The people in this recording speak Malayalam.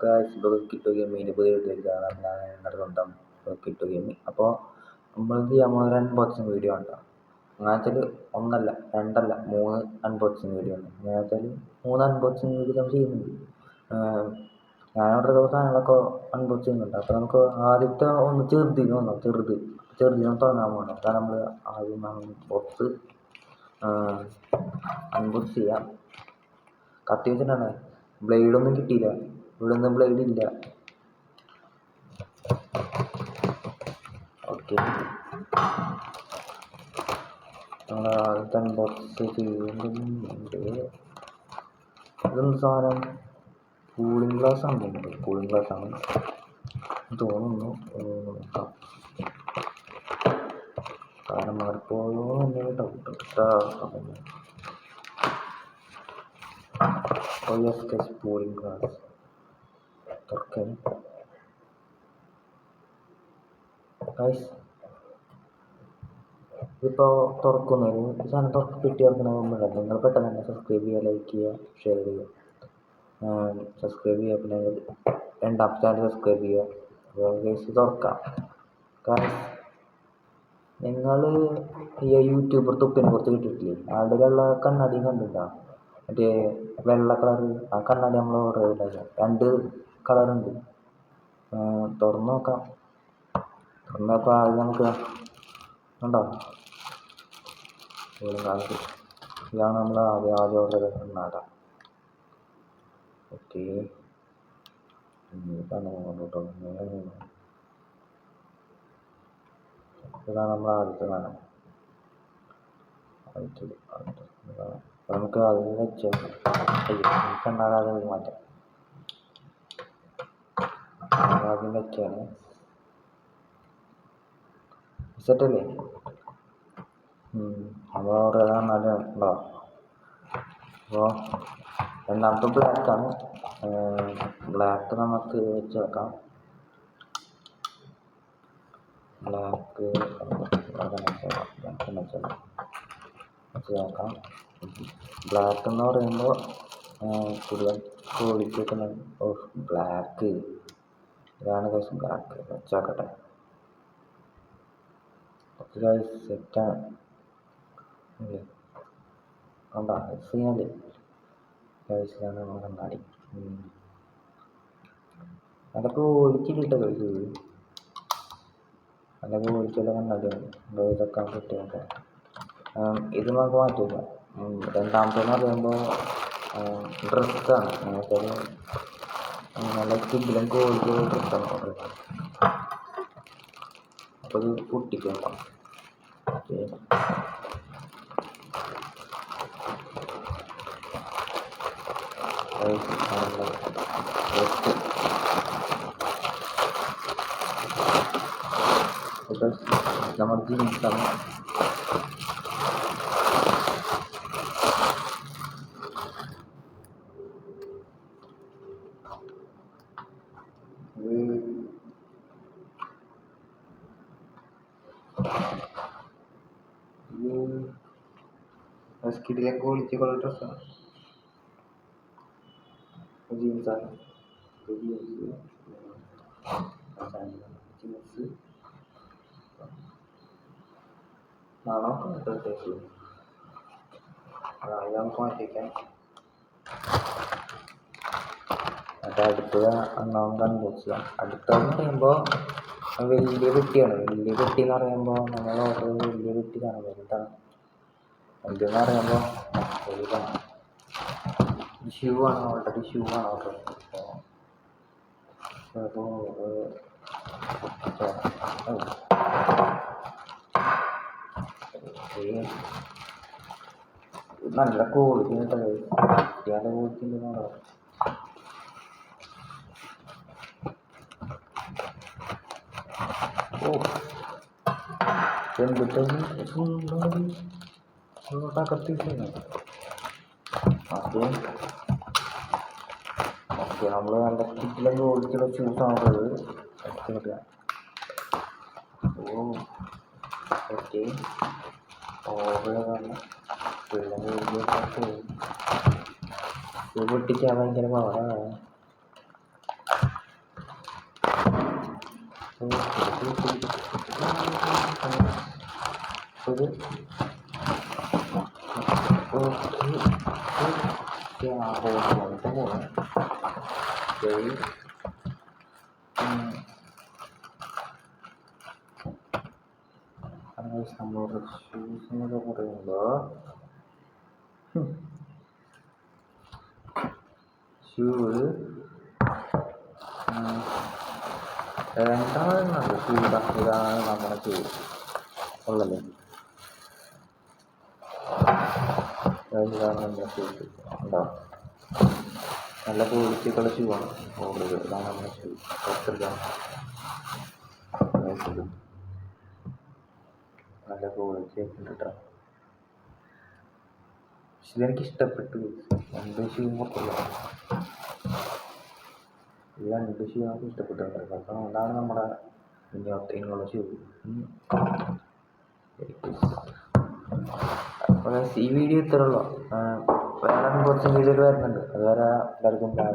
ഗായ്സ് കിട്ടു ഗെയിമിൻ്റെ പുതിയ വീട്ടിലേക്കാണ് ഞാൻ നിങ്ങളുടെ സ്വന്തം കിട്ടു ഗെയിമിങ്. അപ്പോൾ നമ്മൾ എന്ത് ചെയ്യാൻ പോകുന്നത്, ഒരു അൺബോക്സിങ് വീഡിയോ ഉണ്ടോ അങ്ങനത്തെ ഒന്നല്ല രണ്ടല്ല 3 അൺബോക്സിങ് വീഡിയോ ഉണ്ട്. അങ്ങനത്തെ 3 അൺബോക്സിങ് വീഡിയോ നമ്മൾ ചെയ്യുന്നുണ്ട്. ഞാൻ ഓർഡർ ചെയ്ത സാധനങ്ങളൊക്കെ അൺബോക്സ് ചെയ്യുന്നുണ്ട്. അപ്പോൾ നമുക്ക് ആദ്യത്തെ ഒന്ന് ചെറുതിന് തുടങ്ങാൻ പോകണം. അതാണ് നമ്മൾ ആദ്യം ബോക്സ് അൺബോക്സ് ചെയ്യാം. കത്തി വെച്ചിട്ടാണ്, ബ്ലേഡൊന്നും കിട്ടിയില്ല, ഇവിടെ ഒന്നും ബ്ലേഡ് ഇല്ല. ഓക്കെ, നമ്മൾ ആദ്യത്തെ അൺബോക്സ് ചെയ്യുന്നുണ്ട്. ഇതെന്ത് സാധനം? കൂളിംഗ് ഗ്ലാസ് ആണ് തോന്നുന്നത്. കൂളിംഗ് ഗ്ലാസ് ആണ് തോന്നുന്നു. നോക്കാം, കാരണം മാറിപ്പോയോ എന്നൊരു ഡൗട്ട്. കൂളിംഗ് ഗ്ലാസ് തുറക്കാൻ ഇതിപ്പോൾ തുറക്കുന്നൊരു സാധനം പെട്ടി തുറക്കണമെന്നുണ്ട്. നിങ്ങൾ പെട്ടെന്ന് തന്നെ സബ്സ്ക്രൈബ് ചെയ്യുക, ലൈക്ക് ചെയ്യുക, ഷെയർ ചെയ്യുക. സബ്സ്ക്രൈബ് ചെയ്യുക, പിന്നെ രണ്ടാമത്തെ ചാനൽ സബ്സ്ക്രൈബ് ചെയ്യുക. അപ്പോൾ കേസ് തുറക്കാം. കാരണം നിങ്ങൾ ഈ യൂട്യൂബർ തുപ്പിനെ കുറിച്ച് കിട്ടിയിട്ടില്ലേ? ആളുടെ വെള്ള കണ്ണാടി കണ്ടിട്ടുണ്ടോ? മറ്റേ വെള്ള കളറ് ആ കണ്ണാടി നമ്മൾ ഓർഡർ ചെയ്തിട്ടില്ല. 2 കളറുണ്ട്. തുറന്ന് നോക്കാം. തുറന്നപ്പോൾ ആദ്യം നമുക്ക് ഉണ്ടോ, ഇതാണ് നമ്മൾ ആദ്യം ഓർഡർ ചെയ്ത കണ്ണാട. ഓക്കെ, ഇതാണ് നമ്മൾ ആദ്യത്തെ സാധനം. നമുക്ക് അതിൽ വെച്ച് കണ്ണാടാതെ മാറ്റാം. ആദ്യം വെച്ചാണ് സെറ്റല്ലേ? നമ്മൾ ഓർഡർ ചെയ്ത കണ്ണാടി ഉണ്ടോ? അപ്പോൾ രണ്ടാമത്തെ ബ്ലാക്കാണ്. ബ്ലാക്ക് നമുക്ക് വെച്ച് വെക്കാം. ബ്ലാക്ക് നോക്കാം. ബ്ലാക്ക് എന്ന് പറയുമ്പോൾ കൂടുതൽ ക്വാളിറ്റി ഒക്കെ ബ്ലാക്ക് ഇതാണ് കേസ്. ബ്ലാക്ക് വെച്ചാക്കട്ടെ. സെറ്റാണ് കണ്ടാ, സീനല്ലേ? കഴിച്ചാണ് നമ്മൾ കണ്ണാടി. അതൊക്കെ ഓടിച്ചിട്ട് കഴിച്ചു. അതൊക്കെ ഓടിച്ചുള്ള കണ്ണാടിയാണ്. ഇതൊക്കെ കിട്ടിയൊക്കെ ഇത് നമുക്ക് മാറ്റില്ല. രണ്ടാമത്തെന്ന് പറയുമ്പോൾ ഡ്രസ്സാണ്. അങ്ങനത്തെ നല്ല കിഡിലും ക്വാളിറ്റിയുള്ള ഡ്രസ്സാണ് ഓർഡർ ചെയ്തത്. അപ്പോൾ ഇത് പൊട്ടിക്കാം. ഓക്കെ, നമ്മുടെ ജീൻസാണ്. സ്കിഡിലെ ക്വാളിറ്റിയുള്ള ഡ്രസ്സാണ്, ജീൻസാണ്. ജീൻസ് ആണോ ഡ്രസ്സ്? അത് നമുക്ക് മാറ്റിക്കാം. അത് അടുത്തത് ഒന്നാമത് അൺബോക്സ് ചെയ്യാം. അടുത്തതെന്ന് പറയുമ്പോൾ വലിയ പെട്ടിയാണ്. വലിയ പെട്ടി എന്ന് പറയുമ്പോൾ നമ്മൾ ഓർഡർ ചെയ്ത് വലിയ പെട്ടി കാണാൻ വലുതാണ്. എന്തെന്ന് പറയുമ്പോൾ വലുതാണ്. ഷൂ ആണ് ഓൾറെഡി ഓർഡർ ചെയ്തത്. അപ്പോൾ നല്ല ക്വാളിറ്റി കിട്ടത്. ഇയാളുടെ ക്വാളിറ്റി ഉണ്ടെന്നാണ്. എന്തിട്ടാണ് കത്തിട്ടുണ്ട്. ഓക്കെ, നമ്മൾ നല്ല കിറ്റിലും ക്വാളിറ്റിയുള്ള ഷൂസാണുള്ളത്. ഓക്കെ, പൊട്ടിക്കാൻ ഭയങ്കര പാടാണ്. ഇത് क्या हो बोलते हैं कोई നമ്മളോട് ഷൂസ് എന്നൊക്കെ പറയുമ്പോൾ ഷൂ രണ്ടാണെന്നുണ്ട് ഷൂ ഇതാണ് നമ്മുടെ ഷൂ ഉള്ളത്. ഇതാണ് നമ്മുടെ ഷൂസ് ഉണ്ടോ, നല്ല ക്വാളിറ്റിക്കുള്ള ഷൂ ആണ് ഓർഡർ ചെയ്തത്. ഇതാണ് നമ്മുടെ ഷൂ പുറത്തെടുക്കാം, നല്ല ക്വാളിറ്റി ഒക്കെ ഉണ്ട് കേട്ടോ. പക്ഷെ ഇതെനിക്ക് ഇഷ്ടപ്പെട്ടു. രണ്ട് ഷൂ പുറത്തുള്ള ഈ രണ്ട് ഷൂ നമുക്ക് ഇഷ്ടപ്പെട്ടിട്ടുണ്ട്. അപ്പം അതാണ് നമ്മുടെ ഇനിയുള്ള ഷൂ. അപ്പോൾ ഈ വീഡിയോ ഇത്രയുള്ളൂ. വേറെ കുറച്ച് വീഡിയോകൾ വരുന്നുണ്ട്. അതുവരെ എല്ലാവർക്കും ബൈ.